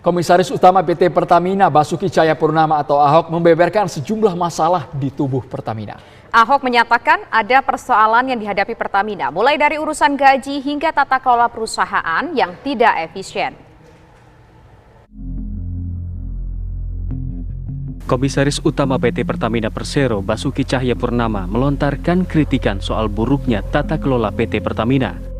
Komisaris Utama PT Pertamina Basuki Cahayapurnama atau Ahok membeberkan sejumlah masalah di tubuh Pertamina. Ahok menyatakan ada persoalan yang dihadapi Pertamina, mulai dari urusan gaji hingga tata kelola perusahaan yang tidak efisien. Komisaris Utama PT Pertamina Persero Basuki Cahayapurnama melontarkan kritikan soal buruknya tata kelola PT Pertamina.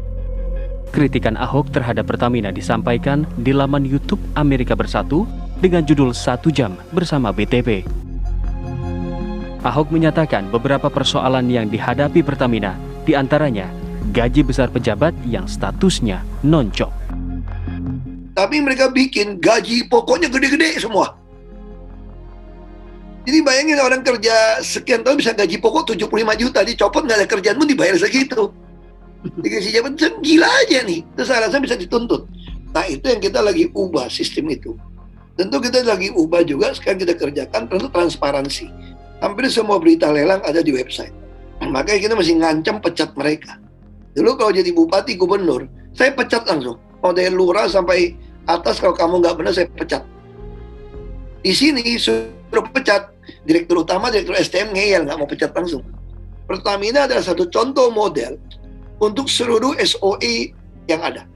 Kritikan Ahok terhadap Pertamina disampaikan di laman YouTube Amerika Bersatu dengan judul 1 Jam bersama BTP. Ahok menyatakan beberapa persoalan yang dihadapi Pertamina, diantaranya gaji besar pejabat yang statusnya non-job. Tapi mereka bikin gaji pokoknya gede-gede semua. Jadi bayangin orang kerja sekian tahun bisa gaji pokok 75 juta, dicopot nggak ada kerjaan pun dibayar segitu. Dikasih jabatan gila aja nih, terus alasan bisa dituntut. Nah itu yang kita lagi ubah sistem itu. Tentu kita lagi ubah juga, sekarang kita kerjakan tentu transparansi. Hampir semua berita lelang ada di website. Makanya kita masih ngancam pecat mereka. Dulu kalau jadi bupati, gubernur, saya pecat langsung. Mau dari lurah sampai atas, kalau kamu nggak benar saya pecat. Di sini suruh pecat, direktur utama, direktur SDM ngeyel, nggak mau pecat langsung. Pertamina adalah satu contoh model untuk seluruh SOE yang ada.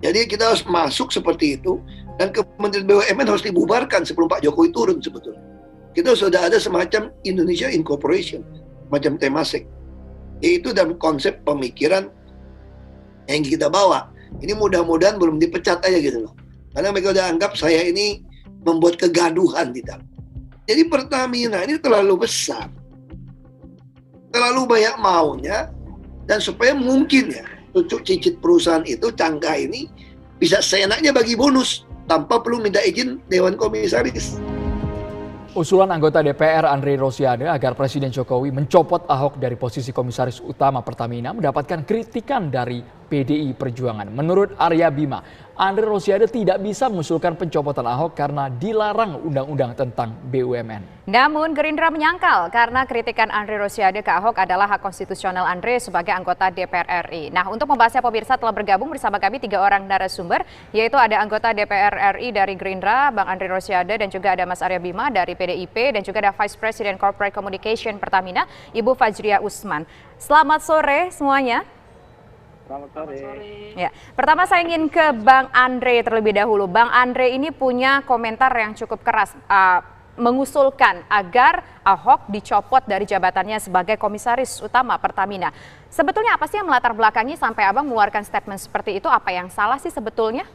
Jadi kita harus masuk seperti itu, dan Kementerian BUMN harus dibubarkan sebelum Pak Jokowi turun sebetulnya. Kita sudah ada semacam Indonesia Incorporation, macam Temasek. Yaitu dalam konsep pemikiran yang kita bawa. Ini mudah-mudahan belum dipecat aja gitu loh. Karena mereka udah anggap saya ini membuat kegaduhan di dalam. Jadi Pertamina ini terlalu besar. Terlalu banyak maunya. Dan supaya mungkin ya, cucuk cicit perusahaan itu, cangkah ini, bisa seenaknya bagi bonus, tanpa perlu minta izin Dewan Komisaris. Usulan anggota DPR Andre Rosiade agar Presiden Jokowi mencopot Ahok dari posisi Komisaris Utama Pertamina mendapatkan kritikan dari PDI Perjuangan. Menurut Arya Bima, Andre Rosiade tidak bisa mengusulkan pencopotan Ahok karena dilarang undang-undang tentang BUMN. Namun Gerindra menyangkal karena kritikan Andre Rosiade ke Ahok adalah hak konstitusional Andre sebagai anggota DPR RI. Nah, untuk membahasnya pemirsa telah bergabung bersama kami 3 orang narasumber, yaitu ada anggota DPR RI dari Gerindra, Bang Andre Rosiade, dan juga ada Mas Arya Bima dari PDIP, dan juga ada Vice President Corporate Communication Pertamina, Ibu Fajria Usman. Selamat sore semuanya. Selamat sore. Ya, pertama saya ingin ke Bang Andre terlebih dahulu. Bang Andre ini punya komentar yang cukup keras, mengusulkan agar Ahok dicopot dari jabatannya sebagai Komisaris Utama Pertamina. Sebetulnya apa sih yang melatar belakangi sampai Abang mengeluarkan statement seperti itu? Apa yang salah sih sebetulnya?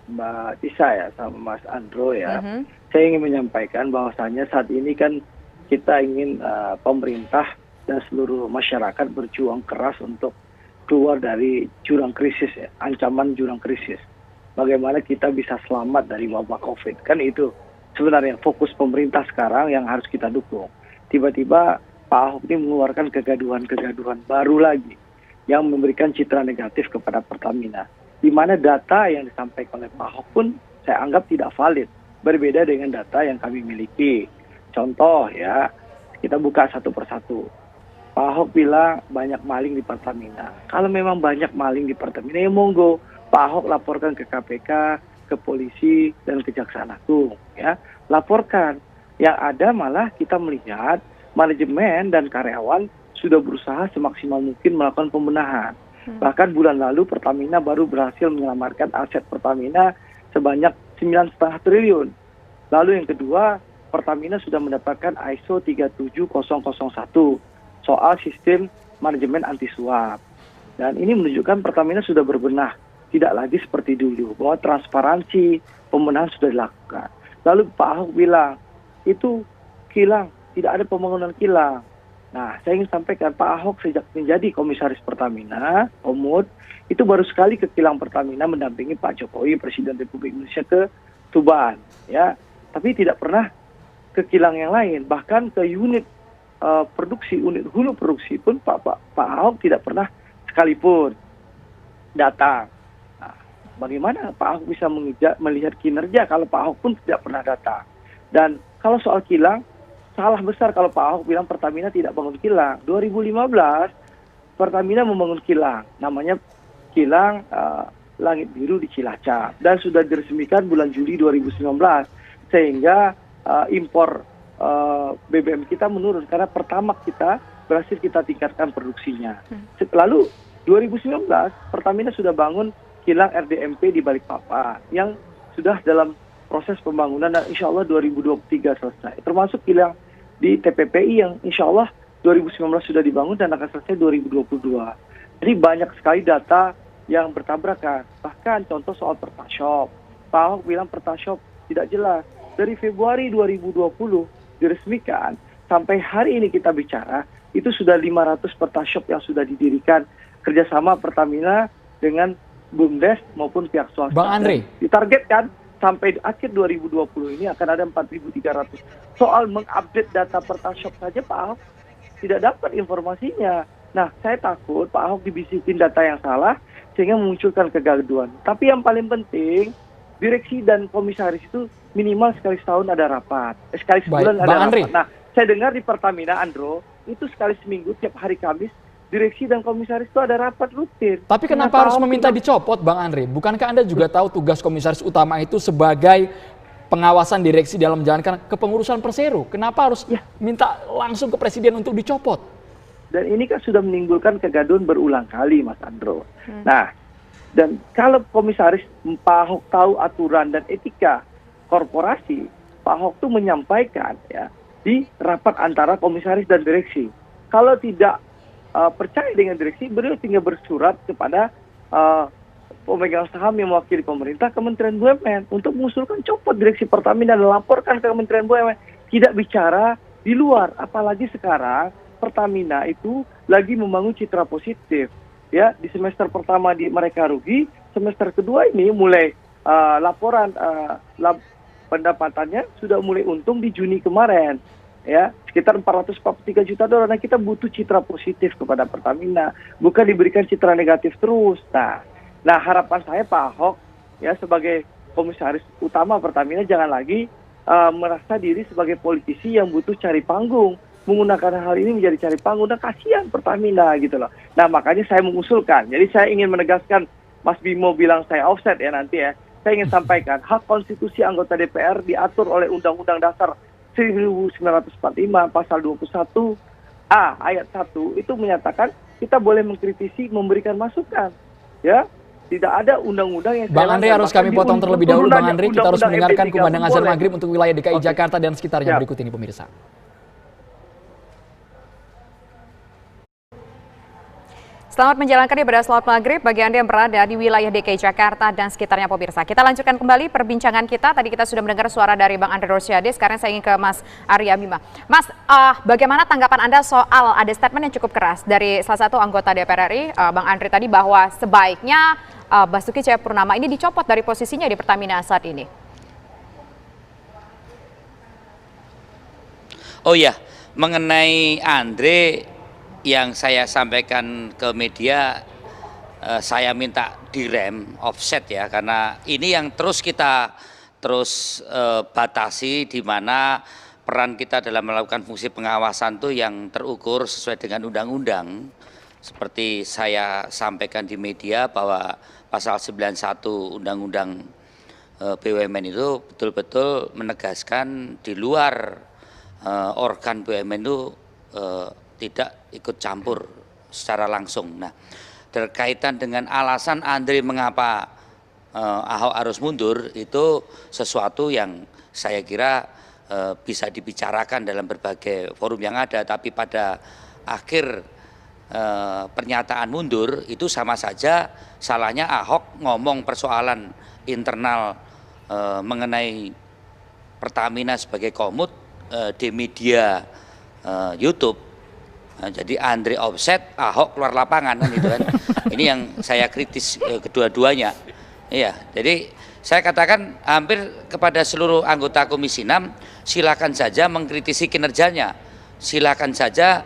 Mbak Tisa ya, sama Mas Andro ya. Saya ingin menyampaikan bahwasannya saat ini kan kita ingin pemerintah dan seluruh masyarakat berjuang keras untuk keluar dari jurang krisis ya, ancaman jurang krisis. Bagaimana kita bisa selamat dari wabah COVID, kan itu sebenarnya fokus pemerintah sekarang yang harus kita dukung. Tiba-tiba Pak Ahok ini mengeluarkan kegaduhan-kegaduhan baru lagi yang memberikan citra negatif kepada Pertamina. Di mana data yang disampaikan oleh Pak Ahok pun saya anggap tidak valid, berbeda dengan data yang kami miliki. Contoh ya, kita buka satu persatu. Pak Ahok bilang banyak maling di Pertamina. Kalau memang banyak maling di Pertamina, ya monggo Pak Ahok laporkan ke KPK, ke polisi, dan Kejaksaan Agung. Ya, laporkan. Yang ada malah kita melihat manajemen dan karyawan sudah berusaha semaksimal mungkin melakukan pembenahan. Bahkan bulan lalu Pertamina baru berhasil menyelamatkan aset Pertamina sebanyak 9,5 triliun. Lalu yang kedua, Pertamina sudah mendapatkan ISO 37001. Soal sistem manajemen anti suap. Dan ini menunjukkan Pertamina sudah berbenah. Tidak lagi seperti dulu, bahwa transparansi pembenahan sudah dilakukan. Lalu Pak Ahok bilang, itu kilang, tidak ada pembangunan kilang. Nah, saya ingin sampaikan Pak Ahok sejak menjadi Komisaris Pertamina, Komut, itu baru sekali ke kilang Pertamina mendampingi Pak Jokowi, Presiden Republik Indonesia ke Tuban. Ya, tapi tidak pernah ke kilang yang lain, bahkan ke unit produksi, unit hulu produksi pun Pak Ahok tidak pernah sekalipun datang. Nah, bagaimana Pak Ahok bisa melihat kinerja kalau Pak Ahok pun tidak pernah datang? Dan kalau soal kilang, salah besar kalau Pak Ahok bilang Pertamina tidak bangun kilang. 2015 Pertamina membangun kilang, namanya kilang Langit Biru di Cilacap dan sudah diresmikan bulan Juli 2019 sehingga impor BBM kita menurun karena Pertamax kita berhasil kita tingkatkan produksinya. Lalu 2019 Pertamina sudah bangun kilang RDMP di Balikpapan yang sudah dalam proses pembangunan dan insya Allah 2023 selesai. Termasuk kilang di TPPI yang insya Allah 2019 sudah dibangun dan akan selesai 2022. Jadi banyak sekali data yang bertabrakan. Bahkan contoh soal Pertashop. Pak Ahok bilang Pertashop tidak jelas. Dari Februari 2020 diresmikan sampai hari ini kita bicara, itu sudah 500 Pertashop yang sudah didirikan kerjasama Pertamina dengan BUMDes maupun pihak swasta. Bang Andre. Ditargetkan sampai akhir 2020 ini akan ada 4.300. Soal mengupdate data Pertashop saja Pak Ahok tidak dapat informasinya. Nah, saya takut Pak Ahok dibisikin data yang salah sehingga memunculkan kegaduhan. Tapi yang paling penting, direksi dan komisaris itu minimal sekali setahun ada rapat. Sekali sebulan ada rapat. Nah, saya dengar di Pertamina, Andro, itu sekali seminggu tiap hari Kamis, direksi dan komisaris itu ada rapat rutin. Tapi kenapa harus meminta dicopot, Bang Andre? Bukankah Anda juga tahu tugas komisaris utama itu sebagai pengawasan direksi dalam menjalankan kepengurusan Persero? Kenapa harus minta langsung ke presiden untuk dicopot? Dan ini kan sudah menimbulkan kegaduhan berulang kali, Mas Andro. Nah, dan kalau komisaris Pak Ahok tahu aturan dan etika korporasi, Pak Ahok tuh menyampaikan ya di rapat antara komisaris dan direksi. Kalau tidak percaya dengan direksi, beliau tinggal bersurat kepada pemegang saham yang mewakili pemerintah, Kementerian BUMN, untuk mengusulkan copot direksi Pertamina dan laporkan ke Kementerian BUMN. Tidak bicara di luar, apalagi sekarang Pertamina itu lagi membangun citra positif. Ya, di semester pertama mereka rugi, semester kedua ini mulai laporan pendapatannya sudah mulai untung di Juni kemarin. Ya, sekitar 443 juta dolar. Nah, kita butuh citra positif kepada Pertamina, bukan diberikan citra negatif terus. Nah, harapan saya Pak Ahok ya sebagai komisaris utama Pertamina jangan lagi merasa diri sebagai politisi yang butuh cari panggung, menggunakan hal ini menjadi cari panggung, dan kasihan Pertamina gitu loh. Nah, makanya saya mengusulkan. Jadi saya ingin menegaskan, Mas Bimo bilang saya offset ya nanti ya. Saya ingin sampaikan hak konstitusi anggota DPR diatur oleh Undang-Undang Dasar 1945 pasal 21A ayat 1 itu menyatakan kita boleh mengkritisi, memberikan masukan. Ya, tidak ada undang-undang yang Bang Andre harus kami potong terlebih dahulu, Bang Andre. Kita harus mendengarkan kumandang azan maghrib untuk wilayah DKI Jakarta dan sekitarnya berikut ini pemirsa. Selamat menjalankan ibadah salat maghrib bagi Anda yang berada di wilayah DKI Jakarta dan sekitarnya pemirsa. Kita lanjutkan kembali perbincangan kita. Tadi kita sudah mendengar suara dari Bang Andre Rosiade, sekarang saya ingin ke Mas Arya Bima. Mas, bagaimana tanggapan Anda soal ada statement yang cukup keras dari salah satu anggota DPR RI, Bang Andre tadi, bahwa sebaiknya Basuki Cahayapurnama ini dicopot dari posisinya di Pertamina saat ini? Oh ya, mengenai Andre, yang saya sampaikan ke media, saya minta direm, offset ya, karena ini yang kita terus batasi, di mana peran kita dalam melakukan fungsi pengawasan tuh yang terukur sesuai dengan undang-undang. Seperti saya sampaikan di media bahwa pasal 91 Undang-Undang BUMN itu betul-betul menegaskan di luar organ BUMN itu tidak ikut campur secara langsung. Nah, terkaitan dengan alasan Andre mengapa Ahok harus mundur, itu sesuatu yang saya kira bisa dibicarakan dalam berbagai forum yang ada, tapi pada akhir pernyataan mundur itu sama saja salahnya Ahok ngomong persoalan internal mengenai Pertamina sebagai komut di media YouTube. Nah, jadi Andre offset, Ahok keluar lapangan kan itu kan. Ini yang saya kritis kedua-duanya. Iya, jadi saya katakan hampir kepada seluruh anggota Komisi 6, silakan saja mengkritisi kinerjanya. Silakan saja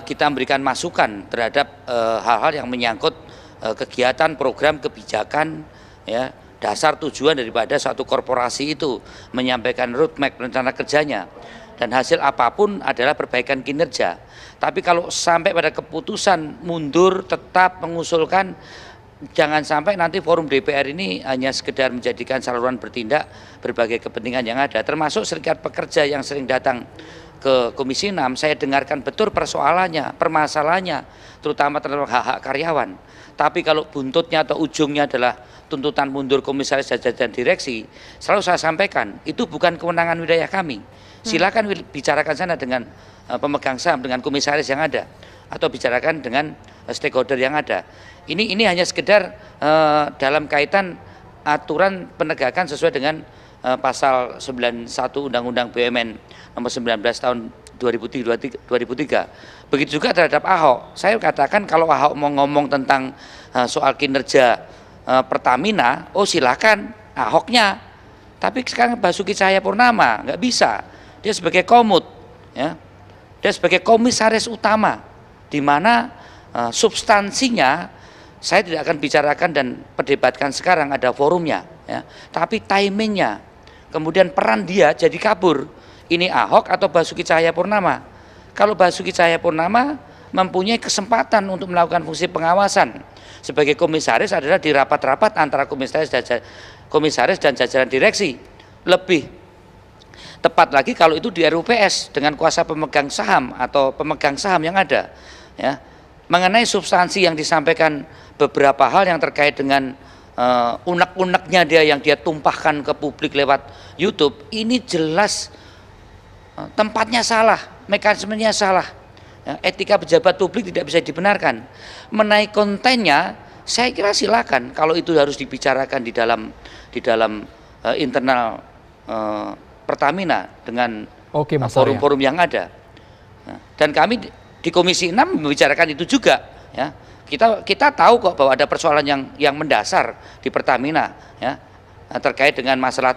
kita memberikan masukan terhadap hal-hal yang menyangkut kegiatan, program, kebijakan, ya, dasar tujuan daripada suatu korporasi itu, menyampaikan roadmap rencana kerjanya. Dan hasil apapun adalah perbaikan kinerja. Tapi kalau sampai pada keputusan mundur, tetap mengusulkan, jangan sampai nanti forum DPR ini hanya sekedar menjadikan saluran bertindak berbagai kepentingan yang ada, termasuk serikat pekerja yang sering datang ke Komisi 6, saya dengarkan betul persoalannya, permasalahannya, terutama tentang hak-hak karyawan. Tapi kalau buntutnya atau ujungnya adalah tuntutan mundur komisaris dan jajaran direksi, selalu saya sampaikan, itu bukan kewenangan wilayah kami. Silakan bicarakan sana dengan pemegang saham, dengan komisaris yang ada, atau bicarakan dengan stakeholder yang ada. Ini hanya sekedar dalam kaitan aturan penegakan sesuai dengan pasal 91 Undang-Undang BUMN nomor 19 tahun 2003. Begitu juga terhadap Ahok. Saya katakan kalau Ahok mau ngomong tentang soal kinerja Pertamina, oh silakan Ahoknya. Tapi sekarang Basuki Cahayapurnama nggak bisa. Dia sebagai komut, ya. Dia sebagai komisaris utama, di mana substansinya saya tidak akan bicarakan dan perdebatkan sekarang, ada forumnya, ya. Tapi timingnya, kemudian peran dia jadi kabur. Ini Ahok atau Basuki Cahayapurnama? Kalau Basuki Cahayapurnama mempunyai kesempatan untuk melakukan fungsi pengawasan sebagai komisaris adalah di rapat-rapat antara komisaris dan jajaran direksi. Lebih tepat lagi kalau itu di RUPS dengan kuasa pemegang saham atau pemegang saham yang ada, ya. Mengenai substansi yang disampaikan beberapa hal yang terkait dengan unek-uneknya dia yang dia tumpahkan ke publik lewat YouTube, ini jelas tempatnya salah, mekanismenya salah. Etika pejabat publik tidak bisa dibenarkan. Mengenai kontennya, saya kira silakan kalau itu harus dibicarakan di dalam internal Pertamina dengan forum-forum yang ada. Dan kami di Komisi 6 membicarakan itu juga, ya. Kita tahu kok bahwa ada persoalan yang mendasar di Pertamina, ya, terkait dengan masalah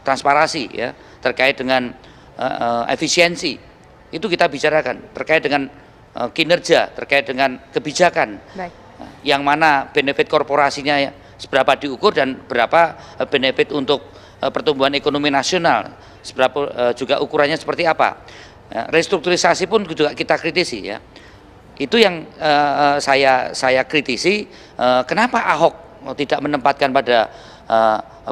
transparansi, ya, terkait dengan efisiensi. Itu kita bicarakan terkait dengan kinerja, terkait dengan kebijakan. Baik. Yang mana benefit korporasinya seberapa diukur dan berapa benefit untuk pertumbuhan ekonomi nasional, seberapa juga ukurannya seperti apa. Restrukturisasi pun juga kita kritisi, ya. Itu yang saya kritisi. Kenapa Ahok tidak menempatkan pada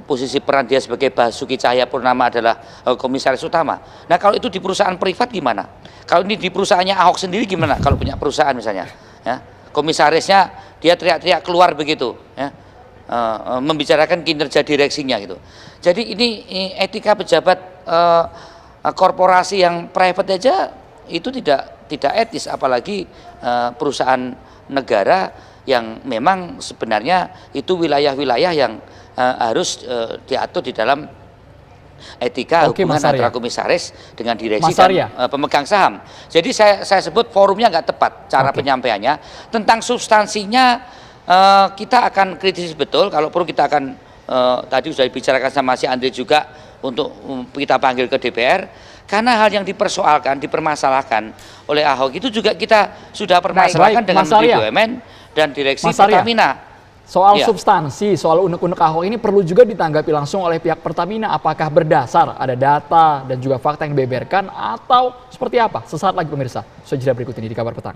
posisi peran dia sebagai Basuki Cahayapurnama adalah komisaris utama. Nah, kalau itu di perusahaan privat gimana? Kalau ini di perusahaannya Ahok sendiri gimana? Kalau punya perusahaan misalnya, ya, komisarisnya dia teriak-teriak keluar begitu, ya, membicarakan kinerja direksinya gitu. Jadi ini etika pejabat korporasi yang private aja itu tidak etis, apalagi perusahaan negara yang memang sebenarnya itu wilayah-wilayah yang harus diatur di dalam etika hubungan antara komisaris dengan direksi dan pemegang saham. Jadi saya sebut forumnya nggak tepat cara penyampaiannya. Tentang substansinya kita akan kritis betul. Kalau perlu kita akan tadi sudah dibicarakan sama si Andre juga untuk kita panggil ke DPR. Karena hal yang dipersoalkan, dipermasalahkan oleh Ahok itu juga kita sudah permasalahkan dengan Menteri BUMN dan Direksi Pertamina. Soal substansi, soal unek-unek Ahok ini perlu juga ditanggapi langsung oleh pihak Pertamina. Apakah berdasar ada data dan juga fakta yang dibeberkan atau seperti apa? Sesaat lagi pemirsa, usai jeda berikut ini di Kabar Petang.